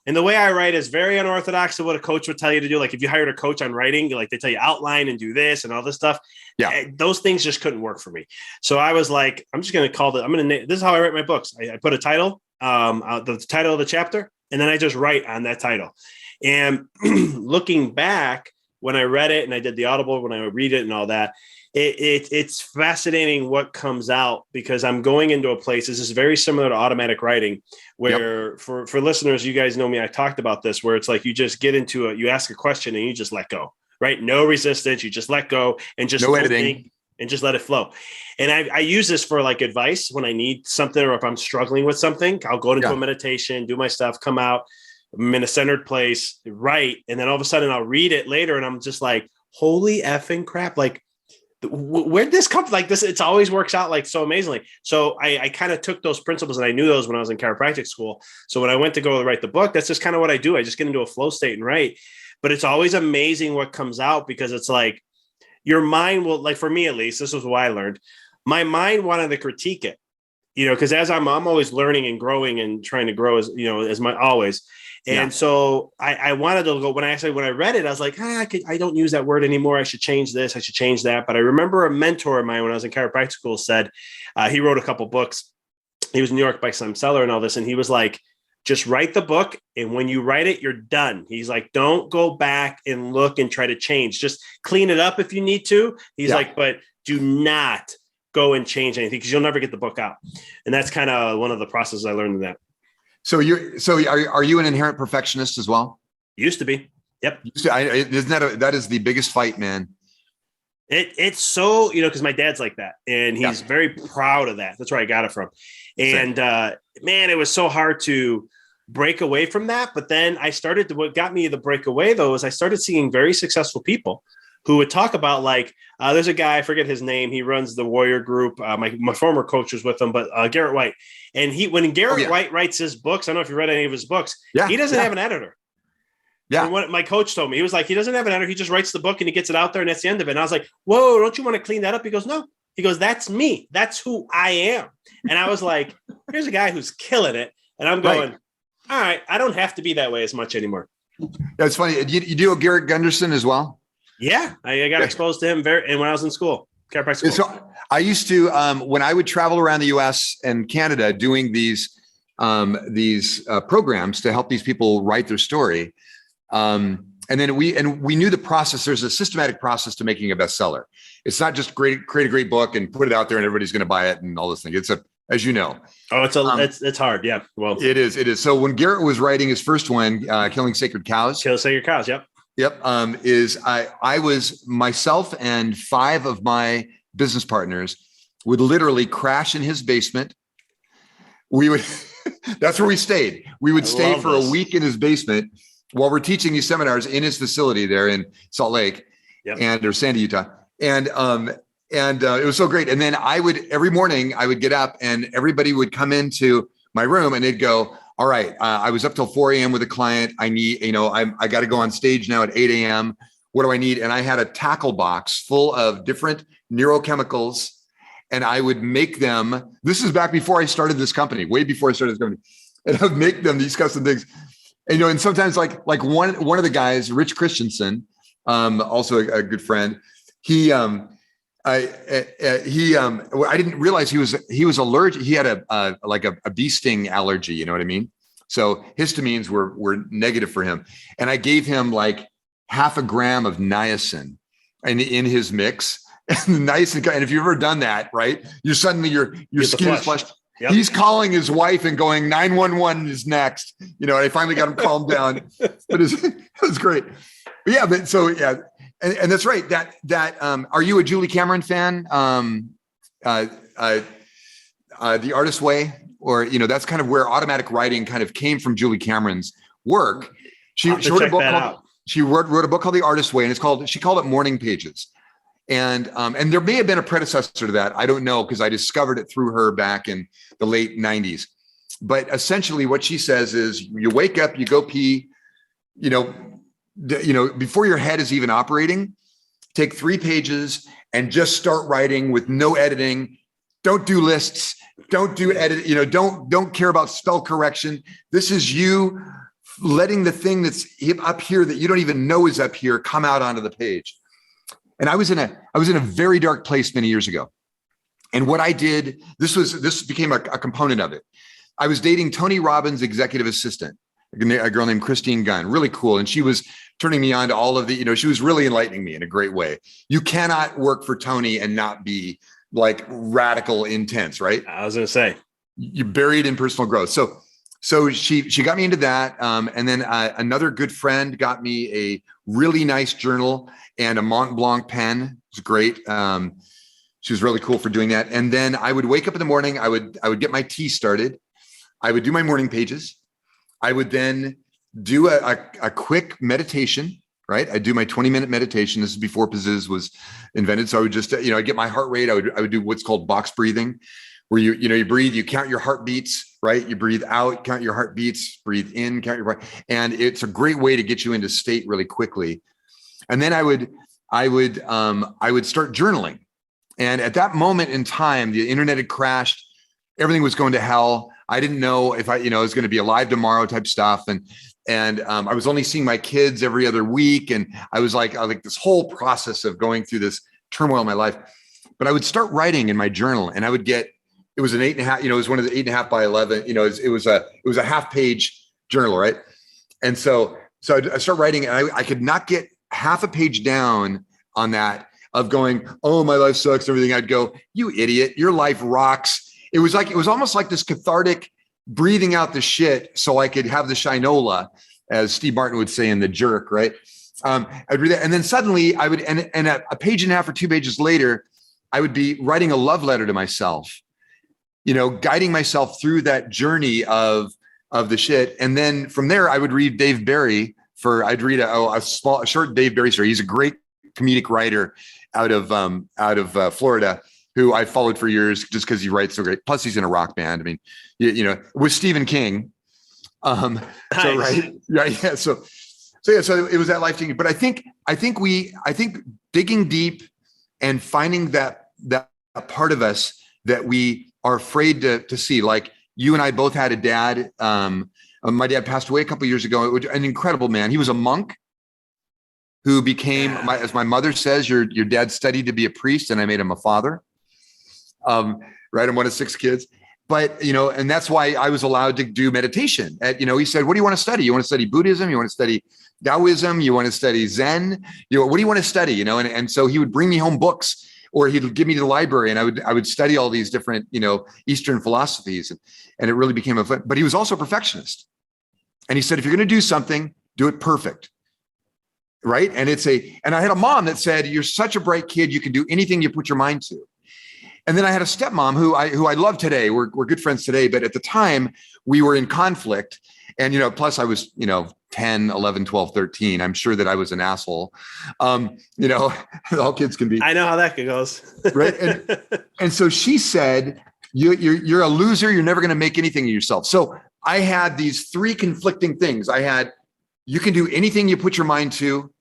And the way I write is very unorthodox to what a coach would tell you to do. Like if you hired a coach on writing, like they tell you outline and do this and all this stuff. Yeah. Those things just couldn't work for me. So I was like, I'm just going to call this is how I write my books. I put a title, the title of the chapter, and then I just write on that title. And looking back, when I read it and I did the Audible, when I read it and all that, it's fascinating what comes out because I'm going into a place. This is very similar to automatic writing where for listeners, you guys know me, I talked about this, where it's like you just get into you ask a question and you just let go, right? No resistance. You just let go and just no editing and just let it flow. And I use this for like advice when I need something, or if I'm struggling with something, I'll go into a meditation, do my stuff, come out, I'm in a centered place, write. And then all of a sudden I'll read it later and I'm just like, holy effing crap. Like, where'd this come from? Like this, it's always works out like so amazingly. So I kind of took those principles and I knew those when I was in chiropractic school. So when I went to go write the book, that's just kind of what I do. I just get into a flow state and write, but it's always amazing what comes out because it's like your mind will, like for me, at least, this was what I learned. My mind wanted to critique it, because as I'm always learning and growing and trying to grow as my always. And so I wanted to go when I read it, I was like, I don't use that word anymore. I should change this. I should change that. But I remember a mentor of mine when I was in chiropractic school said, he wrote a couple books. He was in New York by some seller and all this. And he was like, just write the book. And when you write it, you're done. He's like, don't go back and look and try to change. Just clean it up if you need to. He's like, but do not go and change anything because you'll never get the book out. And that's kind of one of the processes I learned in that. So are you an inherent perfectionist as well? Used to be. Yep. That is the biggest fight, man. It's so, because my dad's like that and he's very proud of that. That's where I got it from. And man, it was so hard to break away from that. But then what got me to break away though, is I started seeing very successful people who would talk about like, there's a guy, I forget his name. He runs the Warrior Group. My former coach was with him, but Garrett White. And when Garrett White writes his books, I don't know if you read any of his books. He doesn't have an editor. Yeah. And what my coach told me, he was like, he doesn't have an editor. He just writes the book and he gets it out there and that's the end of it. And I was like, whoa, don't you want to clean that up? He goes, no. He goes, that's me. That's who I am. And I was like, here's a guy who's killing it. And I'm going, all right, I don't have to be that way as much anymore. That's funny. You do a Garrett Gunderson as well? Yeah. I got exposed to him and when I was in school, chiropractic school. So I used to, when I would travel around the US and Canada doing these programs to help these people write their story. And then we knew the process. There's a systematic process to making a bestseller. It's not just create a great book and put it out there and everybody's going to buy it and all this thing. It's as you know. Oh, it's hard. Yeah. Well, it is. So when Garrett was writing his first one, Killing Sacred Cows. Kill Sacred Cows. Yep. Yep. I was myself and 5 of my business partners would literally crash in his basement. We would, that's where we stayed. We would stay for a week in his basement while we're teaching these seminars in his facility there in Salt Lake or Sandy, Utah. And And it was so great. And then every morning I would get up and everybody would come into my room and they'd go, all right, I was up till 4 a.m. with a client. I need, I got to go on stage now at 8 a.m. What do I need? And I had a tackle box full of different neurochemicals, and I would make them. This is back before I started this company, way before I started this company. And I would make them these custom things. And, and sometimes like one of the guys, Rich Christensen, also a good friend, I didn't realize he was allergic. He had a bee sting allergy. You know what I mean? So histamines were negative for him. And I gave him like half a gram of niacin in his mix. And the niacin, and if you've ever done that, right? Your skin is flushed. Yep. He's calling his wife and going 911 is next. I finally got him calmed down. But it was great. But yeah, and that's right. Are you a Julie Cameron fan? The Artist's Way, or that's kind of where automatic writing kind of came from. Julie Cameron's work. She wrote a book called wrote a book called The Artist's Way, and she called it Morning Pages. And there may have been a predecessor to that. I don't know, because I discovered it through her back in the late 90s. But essentially what she says is you wake up, you go pee, before your head is even operating, take 3 pages and just start writing with no editing. Don't do lists. Don't do edit. Don't care about spell correction. This is you letting the thing that's up here that you don't even know is up here come out onto the page. And I was in a very dark place many years ago. And what I did, this became a component of it. I was dating Tony Robbins' executive assistant, a girl named Christine Gunn, really cool. And she was turning me on to all of the, she was really enlightening me in a great way. You cannot work for Tony and not be like radical intense, right? I was going to say. You're buried in personal growth. So she got me into that. And then another good friend got me a really nice journal and a Mont Blanc pen. It was great. She was really cool for doing that. And then I would wake up in the morning. I would get my tea started. I would do my morning pages. I would then do a quick meditation, right? I do my 20-minute meditation. This is before Pizzazz was invented. So I would just, I'd get my heart rate. I would do what's called box breathing, where you breathe, you count your heartbeats, right? You breathe out, count your heartbeats, breathe in, count your breath. And it's a great way to get you into state really quickly. And then I would start journaling. And at that moment in time, the internet had crashed. Everything was going to hell. I didn't know if I was going to be alive tomorrow type stuff. And I was only seeing my kids every other week. And I was like this whole process of going through this turmoil in my life. But I would start writing in my journal, and I would get, it was an 8.5, it was one of the 8.5 by 11, it was a half page journal, right? And so I started writing, and I could not get half a page down on that of going, oh, my life sucks, everything. I'd go, you idiot, your life rocks. It was almost like this cathartic breathing out the shit so I could have the shinola, as Steve Martin would say in The Jerk, right? I'd read that. And then suddenly I would, and a page and a half or 2 pages later, I would be writing a love letter to myself, guiding myself through that journey of the shit. And then from there, I would read Dave Barry I'd read a short Dave Barry story. He's a great comedic writer out of Florida, who I followed for years just because he writes so great. Plus, he's in a rock band. I mean, with Stephen King. Nice. So right, yeah. So it was that life changing. But I think digging deep and finding that part of us that we are afraid to see. Like you and I both had a dad. My dad passed away a couple of years ago. An incredible man. He was a monk who became, as my mother says, your dad studied to be a priest, and I made him a father. Right. I'm one of 6 kids, but, and that's why I was allowed to do meditation. He said, what do you want to study? You want to study Buddhism? You want to study Taoism? You want to study Zen? What do you want to study? And so he would bring me home books, or he'd give me to the library, and I would study all these different, Eastern philosophies. And it really became but he was also a perfectionist. And he said, if you're going to do something, do it perfect. Right. And I had a mom that said, you're such a bright kid. You can do anything you put your mind to. And then I had a stepmom who I love today. We're good friends today. But at the time we were in conflict, And, plus I was, 10, 11, 12, 13. I'm sure that I was an asshole. All kids can be. I know how that goes. Right. And so she said, you're a loser. You're never going to make anything of yourself. So I had these three conflicting things. I had, you can do anything you put your mind to.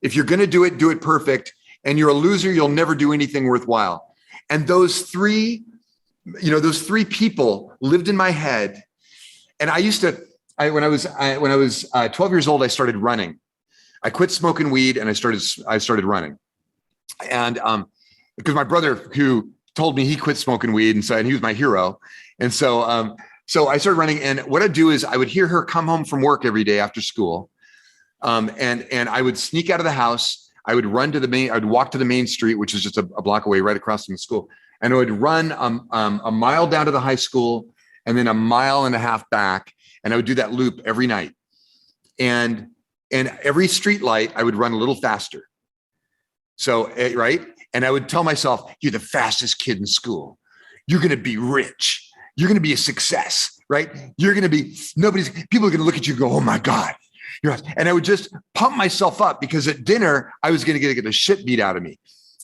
If you're going to do it perfect. And you're a loser, you'll never do anything worthwhile. And those three people lived in my head. And when I was 12 years old, I started running. I quit smoking weed and I started running. And because my brother, who told me he quit smoking weed, and he was my hero. And so I started running. And what I'd do is I would hear her come home from work every day after school. And I would sneak out of the house. I would walk to the main street, which is just a block away, right across from the school. And I would run a mile down to the high school and then a mile and a half back. And I would do that loop every night. And every street light, I would run a little faster. So, right. And I would tell myself, you're the fastest kid in school. You're going to be rich. You're going to be a success, right? You're going to be, people are going to look at you and go, oh my God. And I would just pump myself up because at dinner, I was going to get the shit beat out of me,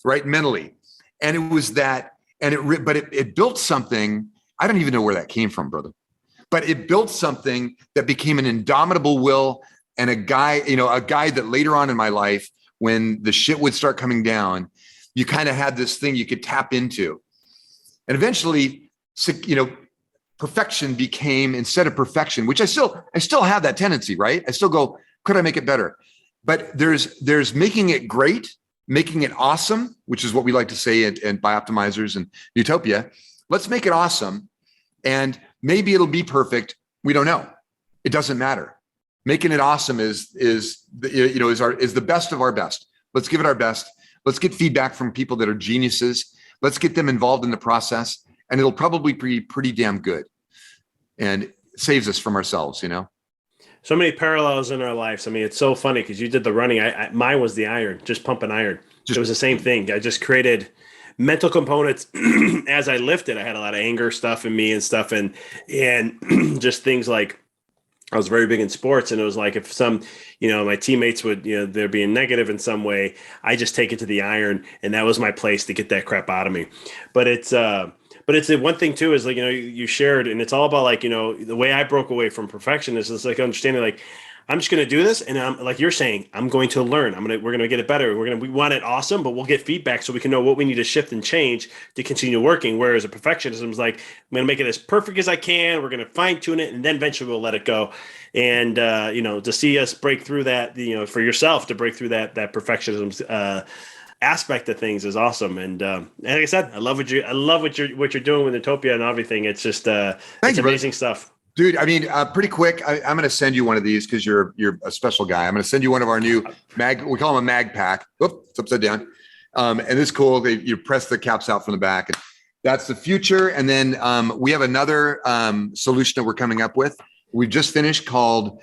right? Mentally. And it was that, but it built something. I don't even know where that came from, brother, but it built something that became an indomitable will. And a guy that later on in my life, when the shit would start coming down, you kind of had this thing you could tap into. And eventually, perfection became, instead of perfection, which I still have that tendency, right? I still go, could I make it better? But there's making it great, making it awesome, which is what we like to say at Bioptimizers and Nootopia. Let's make it awesome. And maybe it'll be perfect. We don't know. It doesn't matter. Making it awesome is the best of our best. Let's give it our best. Let's get feedback from people that are geniuses. Let's get them involved in the process. And it'll probably be pretty damn good and saves us from ourselves, So many parallels in our lives. I mean, it's so funny because you did the running. Mine was the iron, just pumping iron. It was the same thing. I just created mental components as I lifted. I had a lot of anger stuff in me and stuff. And just things like, I was very big in sports, and it was like if some, my teammates would, they're being negative in some way, I just take it to the iron, and that was my place to get that crap out of me. But it's the one thing too is like, you shared, and it's all about like, the way I broke away from perfection is like understanding like, I'm just going to do this. And I'm like you're saying, I'm going to learn. We're going to get it better. We want it awesome, but we'll get feedback so we can know what we need to shift and change to continue working. Whereas a perfectionism is like, I'm going to make it as perfect as I can. We're going to fine tune it. And then eventually we'll let it go. And, to see us break through that, for yourself to break through that perfectionism, aspect of things is awesome. And like I said, I love what you're doing with Nootopia and everything. It's just, it's amazing stuff. Dude, I mean, pretty quick. I'm going to send you one of these because you're a special guy. I'm going to send you one of our new mag. We call them a mag pack. Oop, it's upside down. And it's cool. You press the caps out from the back. And that's the future. And then we have another solution that we're coming up with. We've just finished called.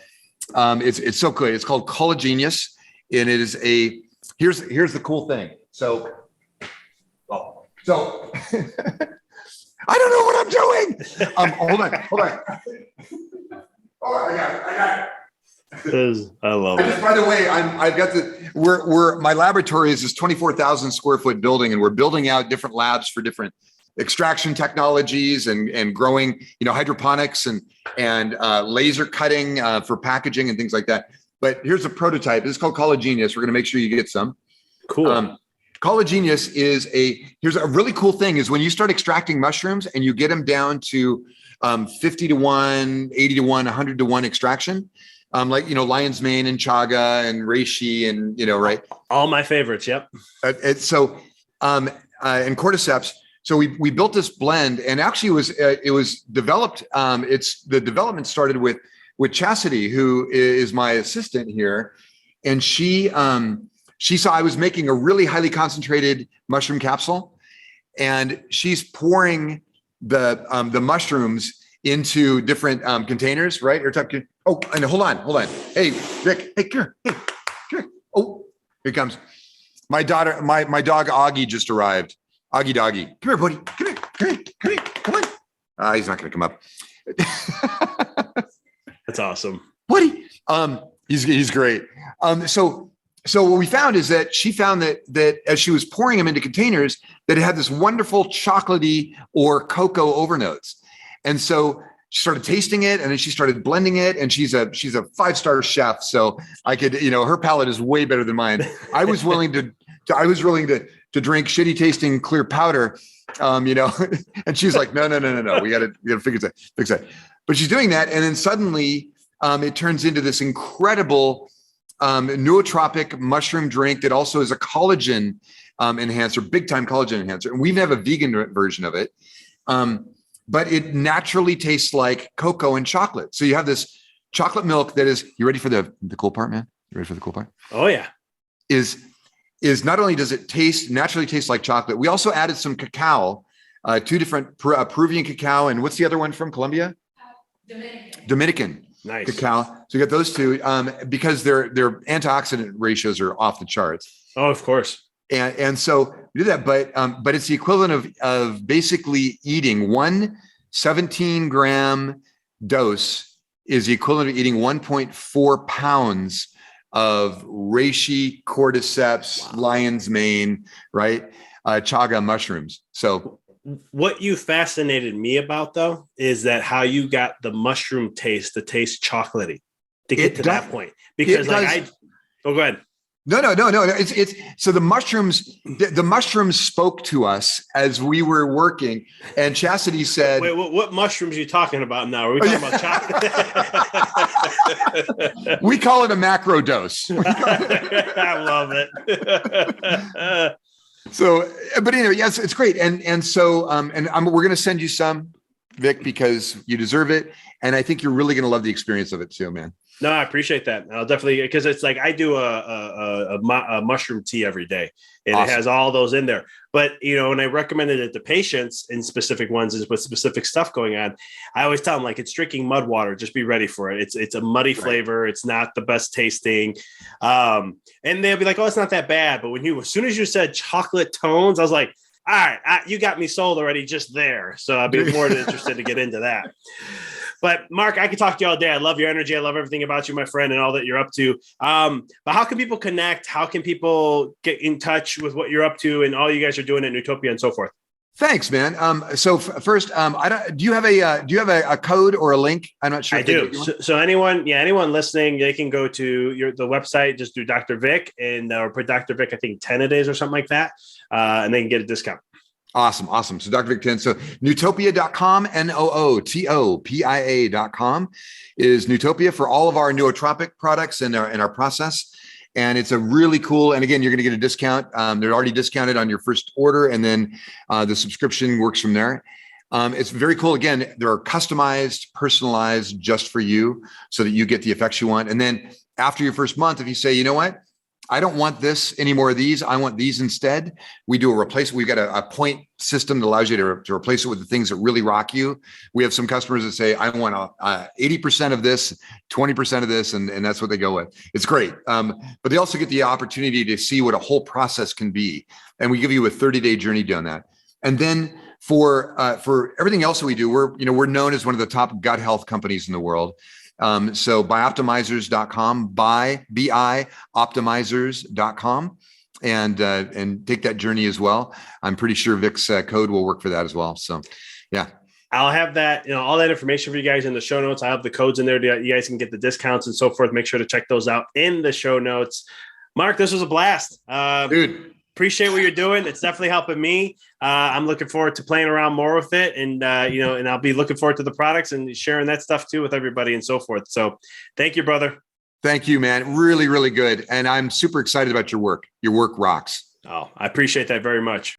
It's so cool. It's called Collagenous, and it is here's the cool thing. So. I don't know what I'm doing. Hold on. Oh, I got it. I love it. By the way, I've got my laboratory is this 24,000 square foot building, and we're building out different labs for different extraction technologies and growing, hydroponics and laser cutting for packaging and things like that. But here's a prototype. This is called Collagenous. We're going to make sure you get some. Cool. Collagenous here's a really cool thing is when you start extracting mushrooms and you get them down to 50 to 1, 80 to 1, 100 to 1 extraction, like, lion's mane and chaga and reishi and, right. All my favorites. Yep. And cordyceps. So we built this blend, and actually it was developed. The development started with Chastity, who is my assistant here. And she saw I was making a really highly concentrated mushroom capsule, and she's pouring the mushrooms into different containers, right? Oh, and hold on. Hey, Vic. Hey, come here. Oh, here comes my daughter. My dog Augie just arrived. Augie doggy, come here, buddy. Come on. He's not going to come up. That's awesome. What? He's great. So what we found is that she found that as she was pouring them into containers, that it had this wonderful chocolatey or cocoa overnotes. And so she started tasting it, and then she started blending it. And she's a 5-star chef, so I could, her palate is way better than mine. I was willing to drink shitty tasting clear powder, and she's like, no, we got to fix that. But she's doing that, and then suddenly it turns into this incredible nootropic mushroom drink that also is a collagen enhancer, big time collagen enhancer. And we have a vegan version of it. But it naturally tastes like cocoa and chocolate. So you have this chocolate milk that is, you ready for the cool part, man? You ready for the cool part? Oh yeah. Is not only does it naturally taste like chocolate, we also added some cacao, 2 different Peruvian cacao. And what's the other one from Colombia? Dominican. Nice. Cacao. So you got those 2 because their antioxidant ratios are off the charts. Oh, of course. And so we do that, but it's the equivalent of basically eating 1 17-gram dose is the equivalent of eating 1.4 pounds of reishi, cordyceps, lion's mane, right? Chaga mushrooms. So what you fascinated me about though is that how you got the mushroom taste to taste chocolatey to get to that point. Because go ahead. No. It's so the mushrooms spoke to us as we were working, and Chastity said, "Wait, what mushrooms are you talking about now? Are we talking about chocolate?" We call it a macro dose. I love it. So, but anyway, yes, it's great, and so we're going to send you some, Vic, because you deserve it, and I think you're really going to love the experience of it too, man. No, I appreciate that. I'll definitely, because it's like I do a mushroom tea every day, and Awesome. It has all those in there. But when I recommended it to patients in specific ones with specific stuff going on, I always tell them like it's drinking mud water. Just be ready for it. It's a muddy flavor. It's not the best tasting, and they'll be like, "Oh, it's not that bad." But as soon as you said chocolate tones, I was like, "All right, you got me sold already just there." So I'd be more than interested to get into that. But Mark, I could talk to you all day. I love your energy. I love everything about you, my friend, and all that you're up to. But how can people connect? How can people get in touch with what you're up to and all you guys are doing at Nootopia and so forth? Thanks, man. So first, do you have a code or a link? I'm not sure. I do. So anyone listening, they can go to the website, just do Dr. Vic or put Dr. Vic, I think 10 a days or something like that. And they can get a discount. Awesome. So Dr. Vic 10. So Nootopia.com, Nootopia.com is Nootopia for all of our nootropic products and our process. And it's a really cool, and again, you're going to get a discount. They're already discounted on your first order, and then the subscription works from there. It's very cool. Again, they're customized, personalized just for you so that you get the effects you want. And then after your first month, if you say, you know what, I don't want this any more of these, I want these instead, we do a replacement. We've got a point system that allows you to replace it with the things that really rock you. We have some customers that say, I want 80% of this, 20% of this, and that's what they go with. It's great. But they also get the opportunity to see what a whole process can be. And we give you a 30-day journey down that. And then for everything else that we do, we're known as one of the top gut health companies in the world. So bioptimizers.com, optimizers.com, and take that journey as well. I'm pretty sure Vic's code will work for that as well. So, yeah. I'll have that, all that information for you guys in the show notes. I have the codes in there. You guys can get the discounts and so forth. Make sure to check those out in the show notes. Mark, this was a blast. Dude. Appreciate what you're doing. It's definitely helping me. I'm looking forward to playing around more with it, and and I'll be looking forward to the products and sharing that stuff too with everybody and so forth. So, thank you, brother. Thank you, man. Really, really good, and I'm super excited about your work. Your work rocks. Oh, I appreciate that very much.